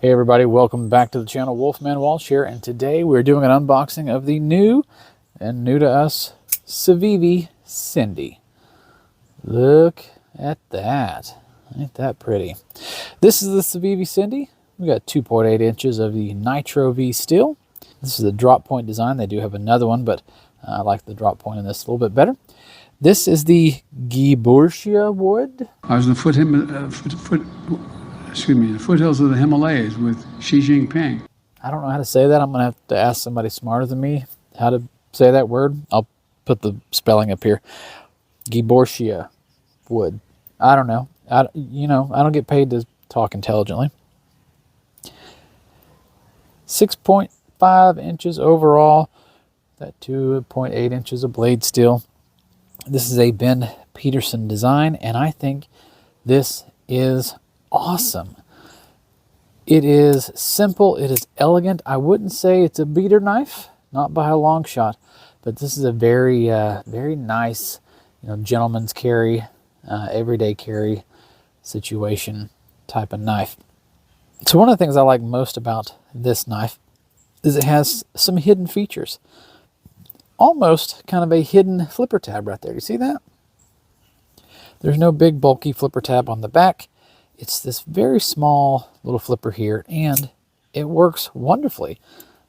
Hey everybody, welcome back to the channel. Wolfman Walsh here, and today we're doing an unboxing of the new to us Civivi Sendy. Look at that. Ain't that pretty? This is the Civivi Sendy. We got 2.8 inches of the Nitro V steel. This is the drop point design. They do have another one, but I like the drop point in this a little bit better. This is the Gibborssia wood. I was in the foothills of the Himalayas with Xi Jinping. I don't know how to say that. I'm going to have to ask somebody smarter than me how to say that word. I'll put the spelling up here. Gibborssia wood. I don't know. I don't get paid to talk intelligently. 6.5 inches overall. That 2.8 inches of blade steel. This is a Ben Peterson design, and I think this is awesome. It is simple, it is elegant. I wouldn't say it's a beater knife, not by a long shot, but this is a very very nice, gentleman's carry, everyday carry situation type of knife. So one of the things I like most about this knife is it has some hidden features. Almost kind of a hidden flipper tab right there. You see that? There's no big bulky flipper tab on the back. It's this very small little flipper here, and it works wonderfully.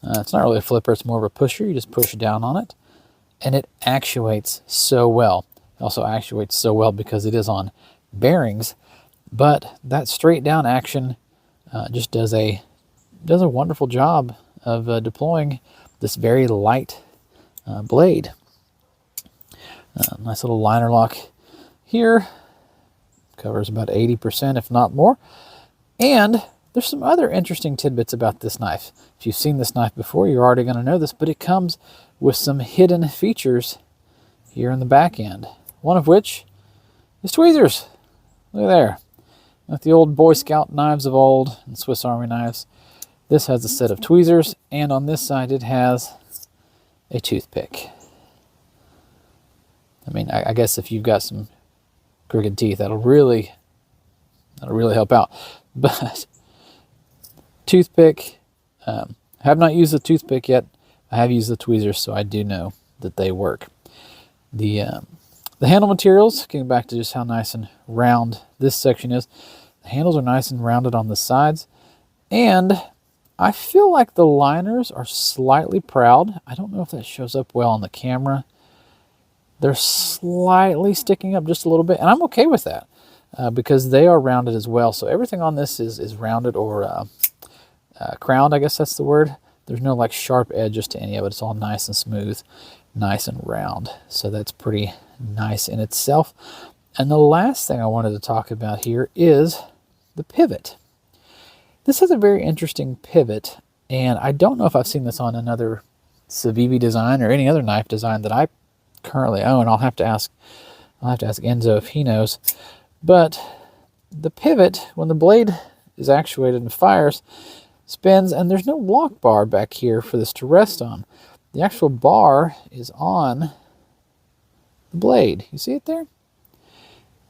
It's not really a flipper, it's more of a pusher. You just push down on it, and it actuates so well. It also actuates so well because it is on bearings, but that straight down action just does a wonderful job of deploying this very light blade. Nice little liner lock here. Covers about 80%, if not more. And there's some other interesting tidbits about this knife. If you've seen this knife before, you're already going to know this, but it comes with some hidden features here in the back end. One of which is tweezers. Look at there. Like the old Boy Scout knives of old and Swiss Army knives. This has a set of tweezers, and on this side it has a toothpick. I mean, I guess if you've got some crooked teeth, that'll really help out. But toothpick, have not used the toothpick yet. I have used the tweezers, so I do know that they work. The handle materials, getting back to just how nice and round this section is, the handles are nice and rounded on the sides, and I feel like the liners are slightly proud. I don't know if that shows up well on the camera. They're slightly sticking up just a little bit, and I'm okay with that because they are rounded as well. So everything on this is rounded or crowned, I guess that's the word. There's no like sharp edges to any of it. It's all nice and smooth, nice and round. So that's pretty nice in itself. And the last thing I wanted to talk about here is the pivot. This has a very interesting pivot, and I don't know if I've seen this on another Civivi design or any other knife design that I currently own. I'll have to ask Enzo if he knows. But the pivot, when the blade is actuated and fires, spins, and there's no lock bar back here for this to rest on. The actual bar is on the blade. You see it there?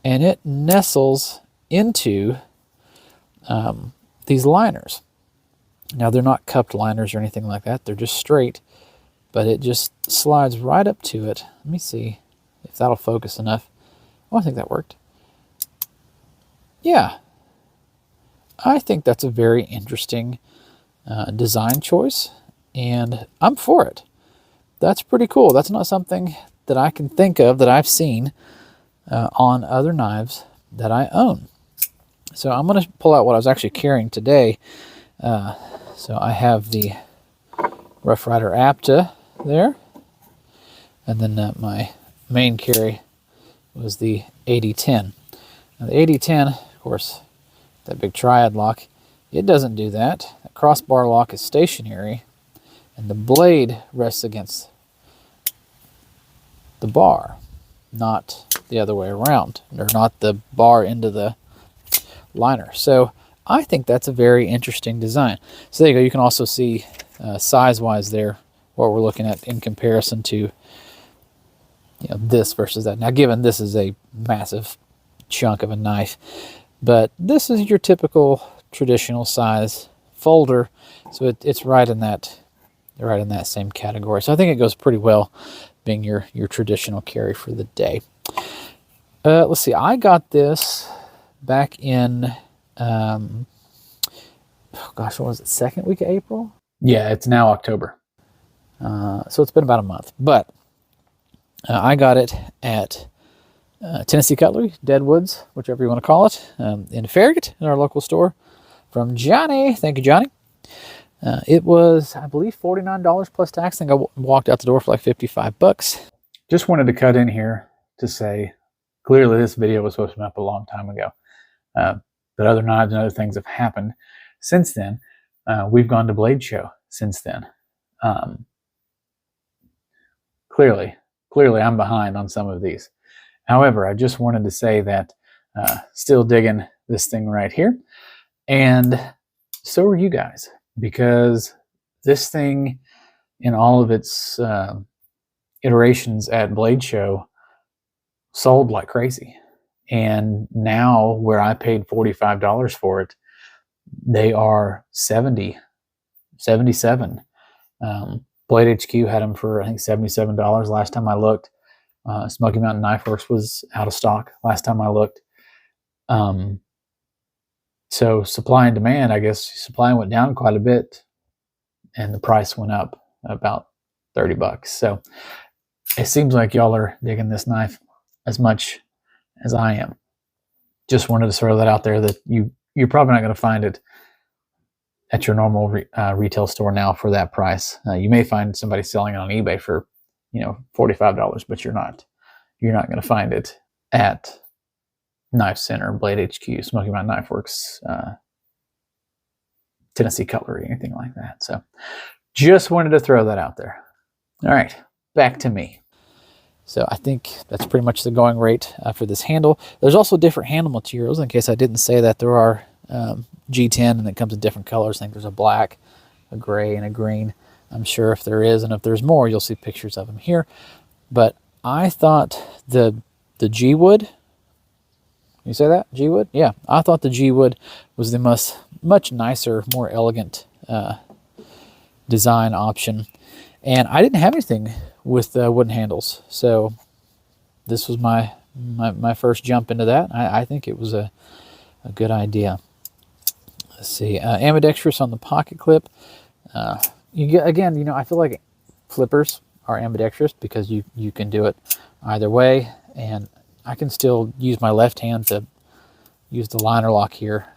And it nestles into these liners. Now, they're not cupped liners or anything like that. They're just straight, but it just slides right up to it. Let me see if that'll focus enough. Oh, I think that worked. Yeah. I think that's a very interesting design choice, and I'm for it. That's pretty cool. That's not something that I can think of that I've seen on other knives that I own. So I'm going to pull out what I was actually carrying today. So I have the Rough Rider Apta there, and then my main carry was the 8010. Now the 8010, of course, that big triad lock, it doesn't do that. The crossbar lock is stationary, and the blade rests against the bar, not the other way around, or not the bar into the liner. So I think that's a very interesting design. So there you go. You can also see size-wise there what we're looking at in comparison to this versus that. Now, given this is a massive chunk of a knife, but this is your typical traditional size folder, so it's right in that same category. So I think it goes pretty well, being your traditional carry for the day. Let's see. I got this back in, oh gosh, what was it? Second week of April? Yeah, it's now October. So it's been about a month, but I got it at Tennessee Cutlery, Deadwoods, whichever you want to call it, in Farragut, in our local store, from Johnny. Thank you, Johnny. It was, I believe, $49 plus tax. I think I walked out the door for like $55. Just wanted to cut in here to say, clearly this video was supposed to be up a long time ago. But other knives and other things have happened since then. We've gone to Blade Show since then. Clearly I'm behind on some of these. However, I just wanted to say that still digging this thing right here. And so are you guys, because this thing in all of its iterations at Blade Show sold like crazy. And now where I paid $45 for it, they are $70, $77. Blade HQ had them for, I think, $77 last time I looked. Smoky Mountain Knife Works was out of stock last time I looked. So supply and demand, I guess supply went down quite a bit and the price went up about $30. So it seems like y'all are digging this knife as much as I am. Just wanted to throw that out there, that you're probably not going to find it at your normal retail store now for that price. You may find somebody selling it on eBay for, $45, but you're not going to find it at Knife Center, Blade HQ, Smoky Mountain Knife Works, Tennessee Cutlery, anything like that. So just wanted to throw that out there. All right, back to me. So I think that's pretty much the going rate for this handle. There's also different handle materials. In case I didn't say that, there are G10, and it comes in different colors. I think there's a black, a gray, and a green. I'm sure if there is, and if there's more, you'll see pictures of them here. But I thought the G-Wood, you say that? G-Wood? Yeah, I thought the G-Wood was the much nicer, more elegant design option. And I didn't have anything with wooden handles, so this was my first jump into that. I think it was a good idea. Let's see, ambidextrous on the pocket clip. You get, again, I feel like flippers are ambidextrous because you can do it either way, and I can still use my left hand to use the liner lock here.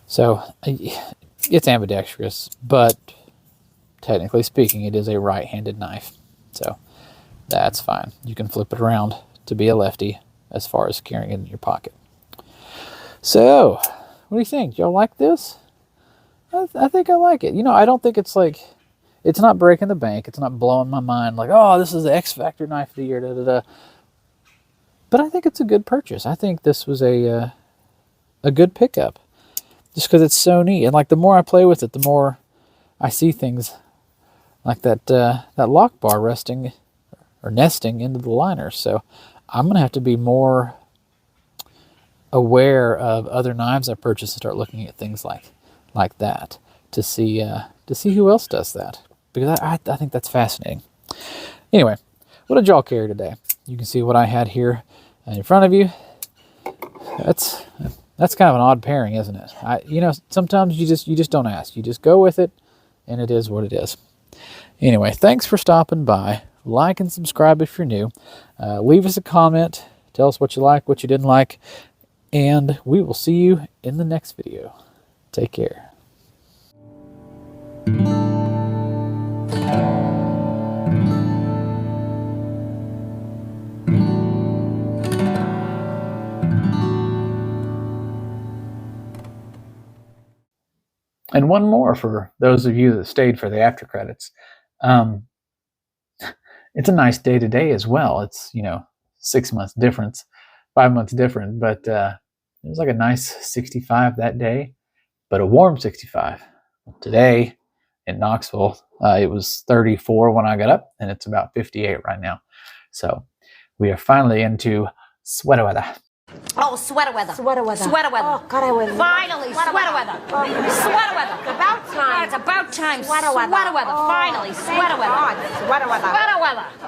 So it's ambidextrous, but technically speaking, it is a right-handed knife. So that's fine. You can flip it around to be a lefty as far as carrying it in your pocket. So what do you think? Y'all like this? I think I like it. I don't think it's like, it's not breaking the bank. It's not blowing my mind like, oh, this is the X Factor knife of the year, da da da. But I think it's a good purchase. I think this was a good pickup, just because it's so neat. And like, the more I play with it, the more I see things like that lock bar resting or nesting into the liner. So I'm gonna have to be more aware of other knives I purchase and start looking at things like that to see who else does that, because I think that's fascinating. Anyway, what did y'all carry today? You can see what I had here in front of you. That's kind of an odd pairing, isn't it? Sometimes you just don't ask. You just go with it, and it is what it is. Anyway, thanks for stopping by. Like and subscribe if you're new. Leave us a comment. Tell us what you like, what you didn't like, and we will see you in the next video. Take care. And one more for those of you that stayed for the after credits. It's a nice day today as well. It's 6 months difference, 5 months different, but it was like a nice 65 that day, but a warm 65. Today in Knoxville, it was 34 when I got up, and it's about 58 right now. So we are finally into sweater weather. Oh, sweater weather. Sweater weather. Sweater weather. Oh, God, I was... Finally, sweater weather. Sweater weather. It's about time. It's about time. Sweater weather. Sweater weather. Oh, Finally, thank sweater weather. God. Sweater weather. Sweater weather.